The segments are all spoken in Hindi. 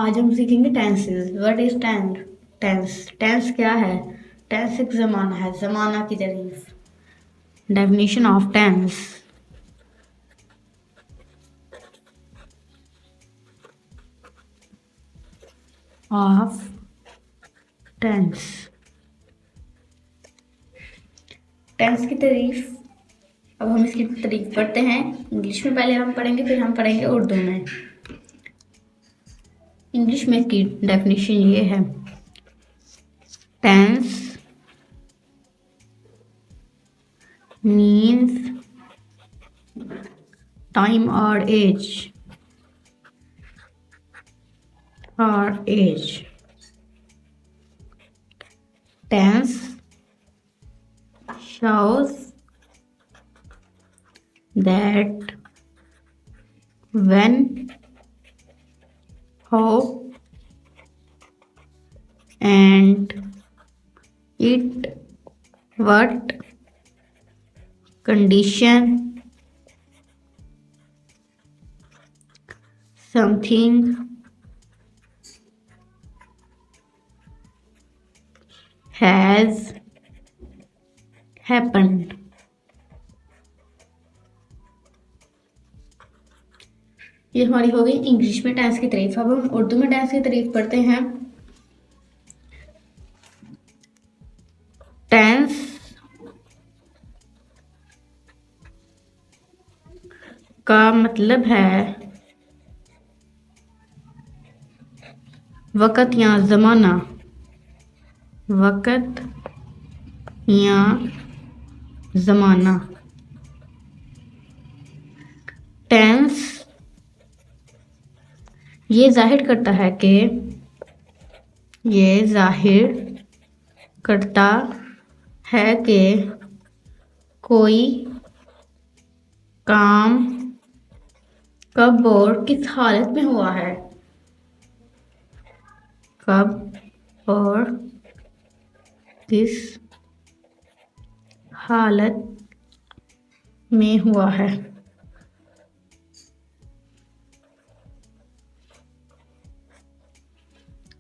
आज हम सीखेंगे tenses. What is tense? Tense क्या है? टेंस एक जमाना है, जमाना की तारीफ। Definition of tense. Of tense. Tense की तारीफ। अब हम इसकी तारीफ पढ़ते हैं। इंग्लिश में पहले हम पढ़ेंगे, फिर हम पढ़ेंगे उर्दू में। इंग्लिश में इसकी डेफिनेशन ये है। Tense means time or age. Tense shows that when, how, and it, what, condition, something has happened. ये हमारी हो गई इंग्लिश में टेंस की तारीफ। अब हम उर्दू में टेंस की तारीफ पढ़ते हैं। टेंस का मतलब है वक़्त या ज़माना। वक़्त या ज़माना। टेंस ये जाहिर करता है कि कोई काम कब और किस हालत में हुआ है। कब और किस हालत में हुआ है।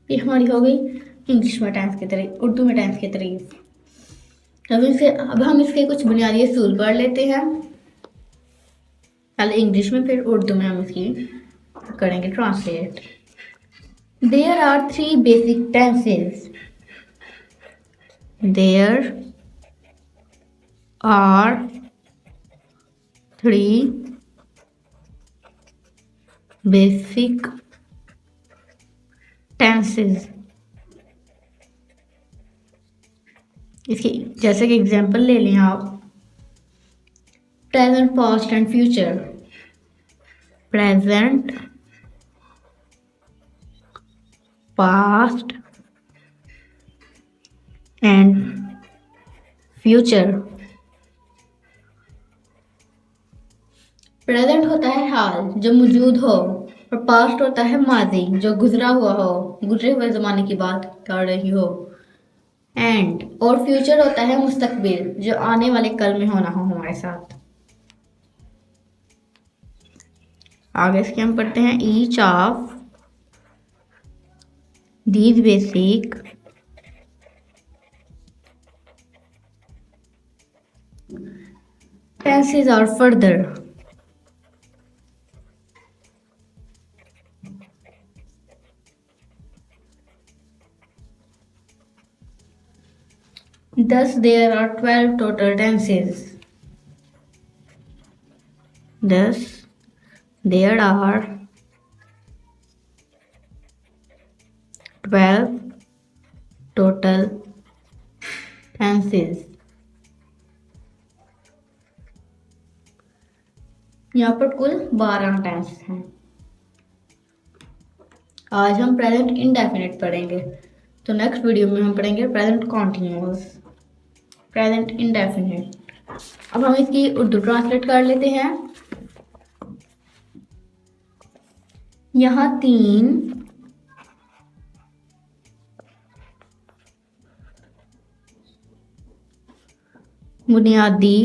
ये हमारी हो गई इंग्लिश में टेंस की तारीफ। उर्दू में टेंस की तारीफ। अब हम इसके कुछ बुनियादी असूल पढ़ लेते हैं। पहले इंग्लिश में, फिर उर्दू में हम इसकी करेंगे translate. There are 3 basic tenses. There are 3 basic tenses. इसकी जैसे कि एग्जांपल ले लें आप। Present, past and future. Present, past and future. Present होता है हाल जो मौजूद हो, और पास्ट होता है माजी जो गुजरा हुआ हो, गुजरे हुए जमाने की बात कर रही हो। एंड और फ्यूचर होता है मुस्तकबिल जो आने वाले कल में होना हो हमारे साथ। आगे इसके हम पढ़ते हैं। Each of these basic tenses are further thus there are 12 total tenses. Thus there are 12 total tenses. यहाँ पर कुल 12 टेंस हैं। आज हम प्रेजेंट इंडेफिनिट पढ़ेंगे, तो नेक्स्ट वीडियो में हम पढ़ेंगे प्रेजेंट कॉन्टिन्यूअस, प्रेजेंट इंडेफिनिट। अब हम इसकी उर्दू ट्रांसलेट कर लेते हैं। यहाँ 3 बुनियादी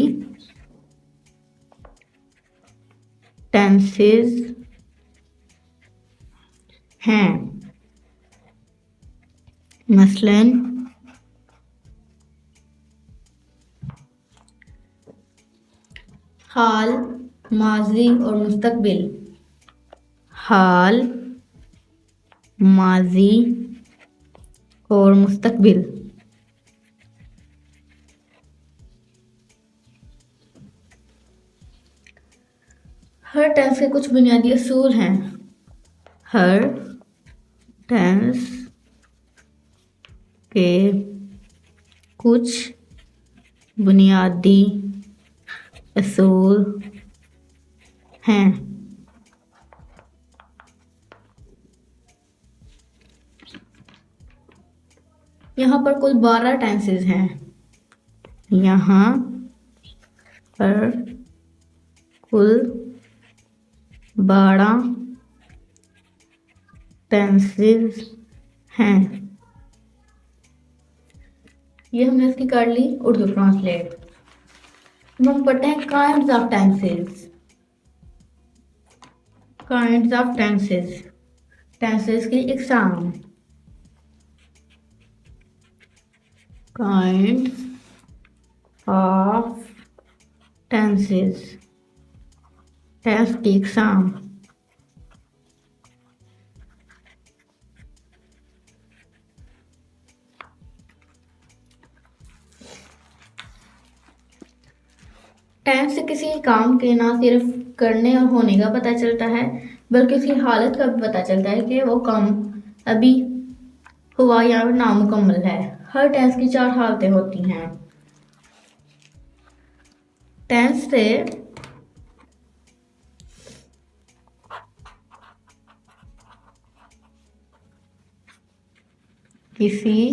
टेंसेस हैं। मसलन हाल, माजी और मुस्तकबिल। हाल, माजी और मुस्तकबिल। हर टेंस के कुछ बुनियादी असूल हैं। हर टेंस के कुछ बुनियादी असूल हैं। यहाँ पर कुल 12 टेंसेस हैं। यहाँ पर कुल 12 टेंसेस हैं। ये हमने इसकी कर ली उर्दू ट्रांसलेट। अब हम पढ़ते हैं kinds of tenses. Kinds of tenses, tenses की इकसाम। काइंड्स ऑफ टेंसेस, टेंस की इकसाम। टेंस से किसी काम के ना सिर्फ करने और होने का पता चलता है, बल्कि उसकी हालत का भी पता चलता है कि वो काम अभी हुआ या नामुकम्मल है। हर टेंस की 4 हालतें होती हैं। टेंस से किसी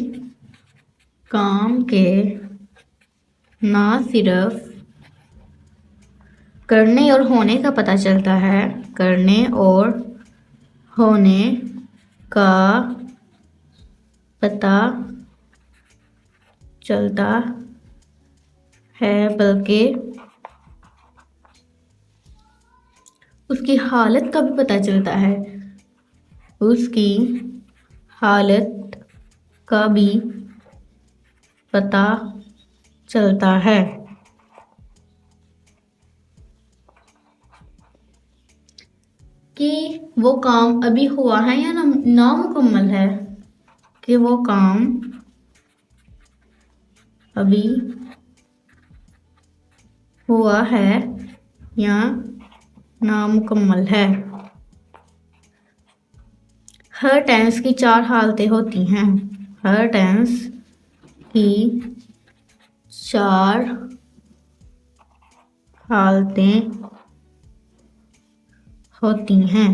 काम के ना सिर्फ करने और होने का पता चलता है, करने और होने का पता चलता है, बल्कि उसकी हालत का भी पता चलता है। उसकी हालत का भी पता चलता है। कि वो काम अभी हुआ है या नामुकम्मल है, कि वो काम अभी हुआ है या नामुकम्मल है। हर टेंस की 4 हालतें होती हैं। हर टेंस की 4 हालतें होती हैं।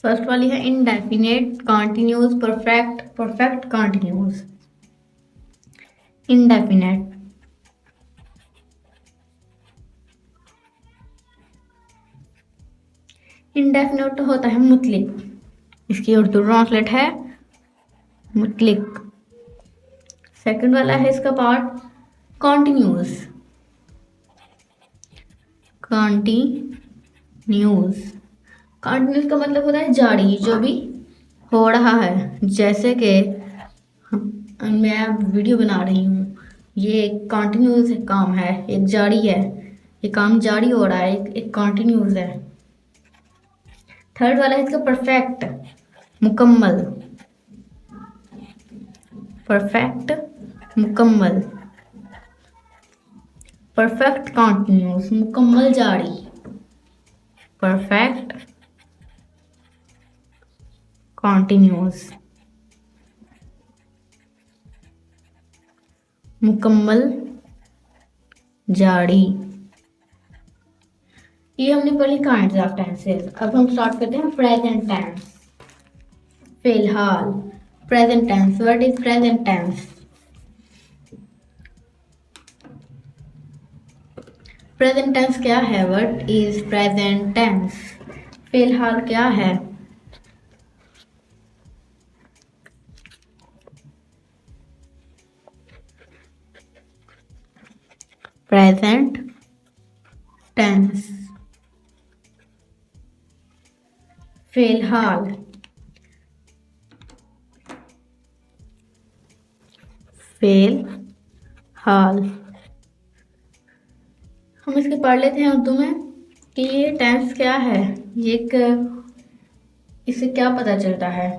फर्स्ट वाली है indefinite, continuous, perfect, perfect continuous. Indefinite, indefinite होता है मुतलिक। इसकी उर्दू ट्रांसलेट है मुतलिक। सेकंड वाला है इसका पार्ट कॉन्टिन्यूस। कॉन्टिन्यूस, कॉन्टिन्यूस का मतलब होता है जारी, जो भी हो रहा है। जैसे कि मैं वीडियो बना रही हूँ, ये एक कॉन्टिन्यूस काम है, एक जारी है, ये काम जारी हो रहा है, एक कॉन्टिन्यूस है। थर्ड वाला है इसका परफेक्ट, मुकम्मल। परफेक्ट, मुकम्मल। परफेक्ट कॉन्टिन्यूस, मुकम्मल जारी। परफेक्ट कॉन्टिन्यूस, मुकम्मल जारी। ये हमने पढ़ी काइंड्स ऑफ टेंसेस। अब हम स्टार्ट करते हैं प्रेजेंट टेंस, फिलहाल। Present tense, what is present tense? Present tense क्या है? What is present tense? फिलहाल क्या है? Present tense. फिलहाल, फिलहाल। हम इसके पढ़ लेते हैं उर्दू में कि ये टेंस क्या है, ये इससे क्या पता चलता है।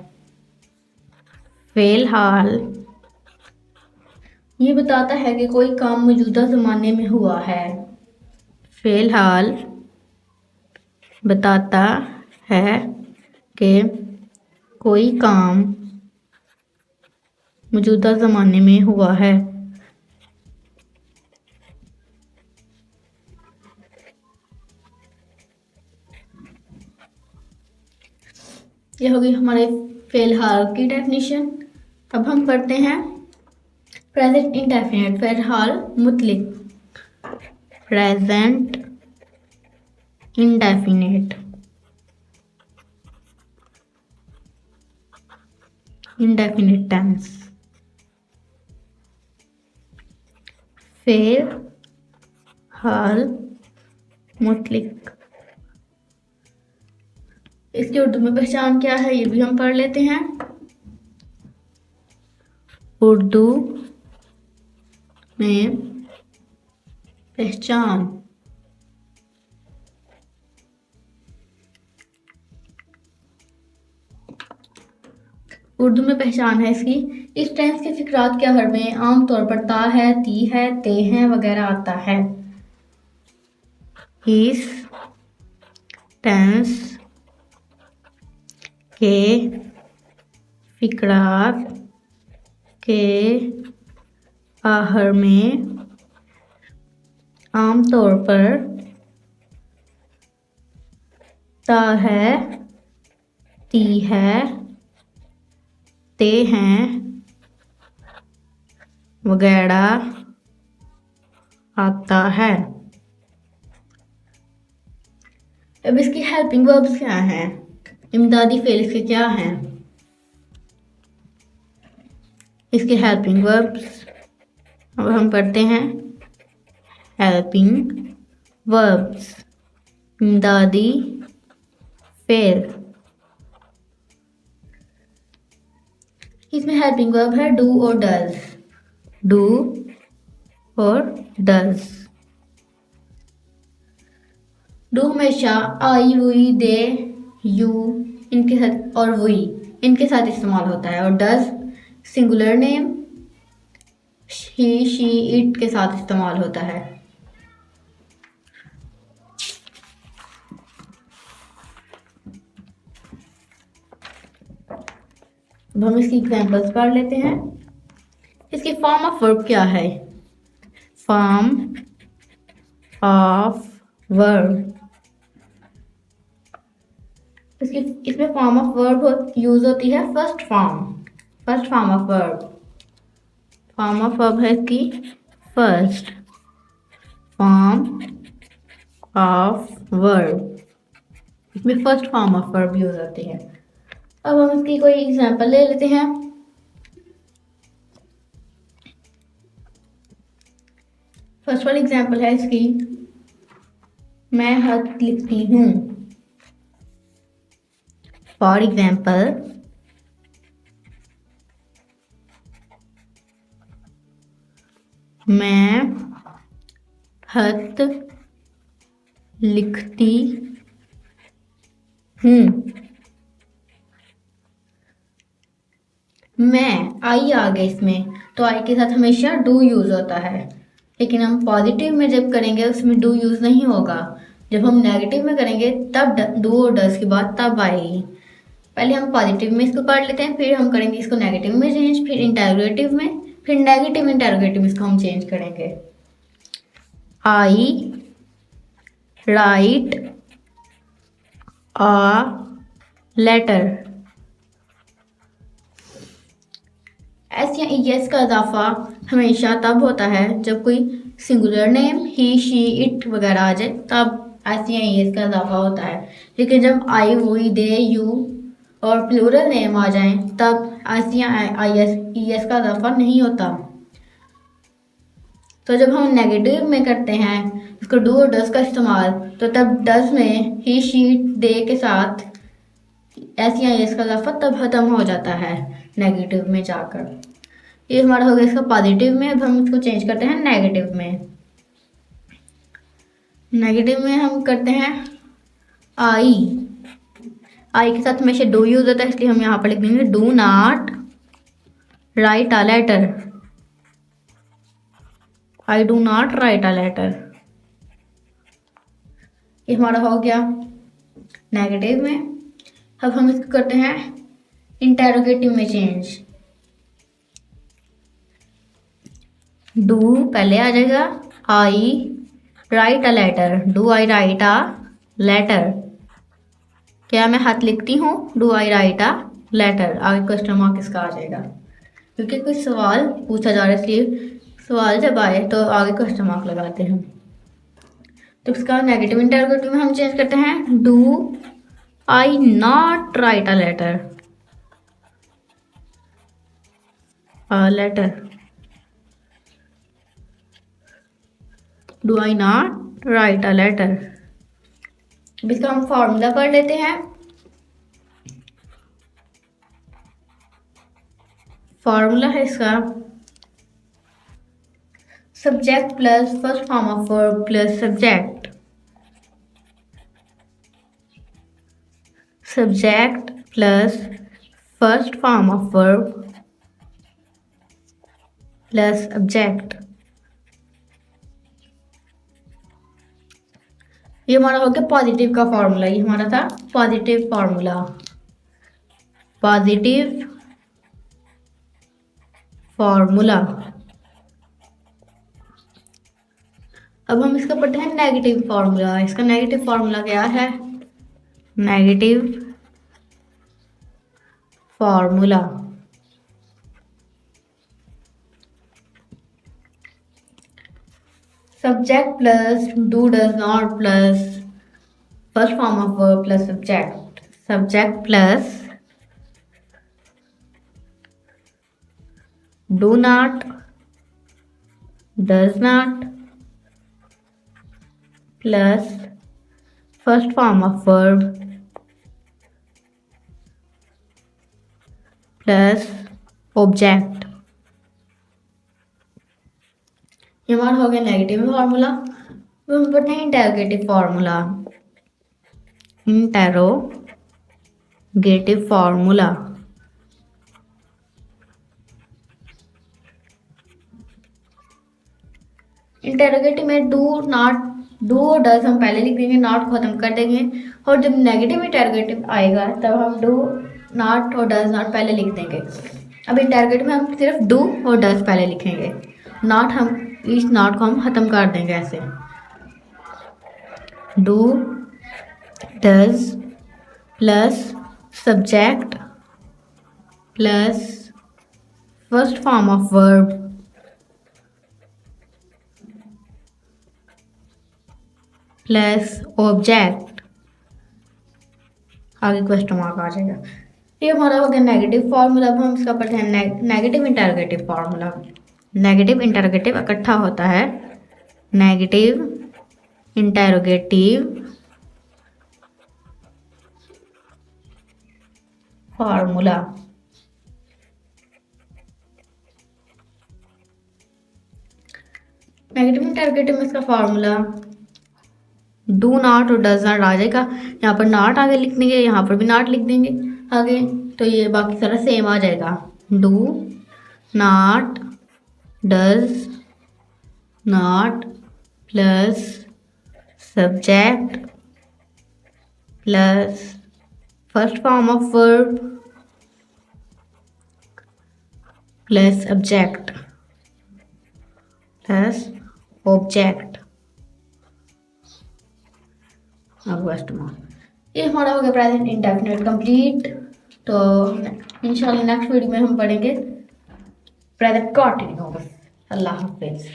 फिलहाल ये बताता है कि कोई काम मौजूदा ज़माने में हुआ है। फिलहाल बताता है कि कोई काम मौजूदा ज़माने में हुआ है। ये होगी हमारे फिलहाल की डेफिनेशन। अब हम पढ़ते हैं प्रेजेंट इंडेफिनिट, फिलहाल मुतलिक। Present indefinite, indefinite tense. फिलहाल मुतलिक, इसकी उर्दू में पहचान क्या है ये भी हम पढ़ लेते हैं। उर्दू में पहचान, उर्दू में पहचान है इसकी, इस टेंस के फिक्रात के हर में आमतौर पर ता है, ती है, ते हैं वगैरह आता है। इस टेंस के फिक्रात के आखिर में आमतौर पर ता है, ती है, ते हैं वगैरह आता है। अब इसकी हेल्पिंग वर्ब्स क्या हैं, इमदादी फेल इसके क्या हैं। इसके हेल्पिंग वर्ब्स अब हम पढ़ते हैं। हेल्पिंग वर्ब्स, इमदादी फेल। इसमें हेल्पिंग वर्ब है डू और डज, डू और डज। डू हमेशा आई, वुई, दे, यू इनके साथ और वुई इनके साथ इस्तेमाल होता है, और does singular name he, she, it के साथ इस्तेमाल होता है। अब हम इसकी एग्जांपल्स पढ़ लेते हैं। इसकी फॉर्म ऑफ वर्ब क्या है, फॉर्म ऑफ वर्ब, इसमें फॉर्म ऑफ वर्ब यूज होती है first form of verb. Form of verb है इसकी फर्स्ट फॉर्म ऑफ वर्ब, इसमें first form of verb use होती है। अब हम इसकी कोई एग्जांपल ले लेते हैं। फर्स्ट वाली एग्जांपल है इसकी, मैं खत लिखती हूँ। फॉर एग्जांपल, मैं खत लिखती हूँ। मैं आई आ गए इसमें, तो आई के साथ हमेशा डू यूज होता है, लेकिन हम पॉजिटिव में जब करेंगे उसमें डू यूज नहीं होगा। जब हम नेगेटिव में करेंगे तब डू और डज की बात तब आएगी। पहले हम पॉजिटिव में इसको पढ़ लेते हैं, फिर हम करेंगे इसको नेगेटिव में चेंज, फिर इंटेरोगेटिव में, फिर नेगेटिव इंटेरोगेटिव इसको हम चेंज करेंगे। आई राइट अ लेटर। एस या ईएस का इजाफा हमेशा तब होता है जब कोई singular name he, she, it वगैरह आ जाए, तब एस या ईएस का इजाफा होता है। लेकिन जब आई, वुई, दे, यू और प्लूरल नेम आ जाएं तब एस या ईएस का इजाफा नहीं होता। तो जब हम नेगेटिव में करते हैं इसको डू और डज का इस्तेमाल, तो तब डज में ही शी दे के साथ एस या एस का इजाफा तब खत्म हो जाता है नेगेटिव में जाकर। ये हमारा हो गया इसका पॉजिटिव में। अब हम इसको चेंज करते हैं नेगेटिव में। नेगेटिव में हम करते हैं आई के साथ हमेशा डू यूज होता है, इसलिए हम यहाँ पर लिख देंगे do not write a letter. I do not write a letter. ये हमारा हो गया नेगेटिव में। अब हम इसको करते हैं इंटेरोगेटिव में चेंज। डू पहले आ जाएगा, I write a letter, do I write a letter. क्या मैं हाथ लिखती हूँ? Do I write a letter. आगे क्वेश्चन मार्क इसका आ जाएगा, क्योंकि कोई सवाल पूछा जा रहा है, इसलिए सवाल जब आए तो आगे क्वेश्चन मार्क लगाते हैं। तो इसका नेगेटिव इंटरोगेटिव में हम चेंज करते हैं do I not write a letter. Do I not write a letter. अब इसका हम फॉर्मूला पढ़ लेते हैं। फॉर्मूला है इसका subject plus first form of verb plus subject. Subject plus first form of verb plus object. ये हमारा हो गया पॉजिटिव का फॉर्मूला। ये हमारा था पॉजिटिव फॉर्मूला, पॉजिटिव फॉर्मूला। अब हम इसका पढ़ते हैं नेगेटिव फॉर्मूला। इसका नेगेटिव फॉर्मूला क्या है? Negative formula subject plus do does not plus first form of verb plus subject. Subject plus do not does not plus first form of verb plus object. ये हमारा हो गया नेगेटिव फॉर्मूला। अब हम पढ़ते हैं interrogative formula. Interrogative formula interrogative में डू और डज हम पहले लिख देंगे, नॉट को खत्म कर देंगे, और जब नेगेटिव इंटेरोगेटिव आएगा तब हम डू नॉट और डज नॉट पहले लिख देंगे। अब इंटेरोगेटिव में हम सिर्फ डू और डज पहले लिखेंगे, नॉट हम इस नॉट को हम खत्म कर देंगे ऐसे। Do does plus subject plus first form of verb plus object. आगे क्वेश्चन मार्क आ जाएगा। ये हमारा हो गया नेगेटिव फॉर्मूला। अब हम इसका पढ़ते हैं negative interrogative formula. Negative interrogative इकट्ठा होता है, negative interrogative formula. Negative interrogative में इसका फॉर्मूला डू नॉट और डज नॉट आ जाएगा। यहाँ पर नॉट आगे लिख देंगे, यहाँ पर भी नॉट लिख देंगे आगे, तो ये बाकी सारा सेम आ जाएगा। Do not does not plus subject plus first form of verb plus object plus object. ये हमारा हो गया प्रेजेंट इंडेफिनिट कंप्लीट। तो इंशाल्लाह नेक्स्ट वीडियो में हम पढ़ेंगे प्रेजेंट कंटिन्यूअस। अल्लाह हाफिज।